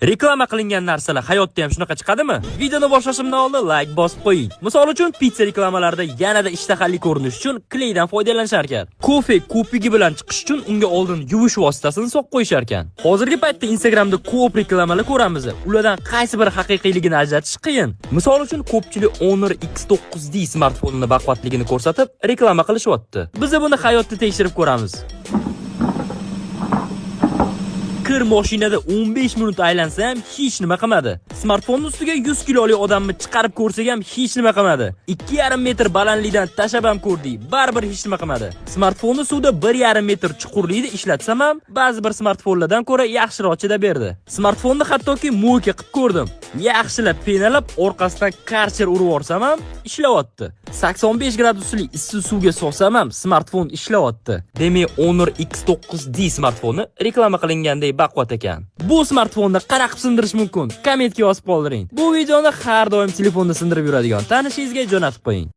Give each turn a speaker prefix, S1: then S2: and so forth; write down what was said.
S1: Reklama qilingan narsalar hayotda ham shunaqa chiqadimi? Videoni boshlashimdan oldin like bosib qo'ying. Misol uchun, pizza reklamalarida yanada ishtahali ko'rinish uchun klaydan foydalanishar ekan. Kofe ko'pigi bilan chiqish uchun unga oldin yuvish vositasini so'qib qo'yishar ekan. Hozirgi paytda Instagramda ko'p reklamalar ko'ramiz. Ulardan qaysi biri haqiqiyligini ajratish qiyin. Misol uchun, ko'pchilik Honor X9D smartfonini baquvvatligini ko'rsatib reklama qilishyapti. Biz buni hayotda tekshirib ko'ramiz. Kir mashinada 15 minut aylansa ham hech nima qilmadi. Smartfonning ustiga 100 kiloli odamni chiqarib ko'rsak ham hech nima qilmadi. 2,5 metr balandlikdan tashlab ham ko'rdik, baribir hech nima qilmadi. Smartfonni suvda 1,5 metr chuqurlikda ishlatsam ham ba'zi bir smartfonlardan ko'ra yaxshiroq chidab berdi. Smartfonni hattoki mo'yka qilib ko'rdim. Yaxshilab penalab, orqasidan karcher urib yuborsam ham ishlayapti. 85 gradusli issiq suvga solsam ham smartfon ishlayapti. Demak, Honor X9D smartfoni reklama qilingandek baquvvat ekan. Bu smartfonni qanaqa qilib sindirish mumkin? Kommentga yozib qoldiring. Bu videoni har doim telefonda sindirib yuradigan tanishingizga jo'natib qo'ying.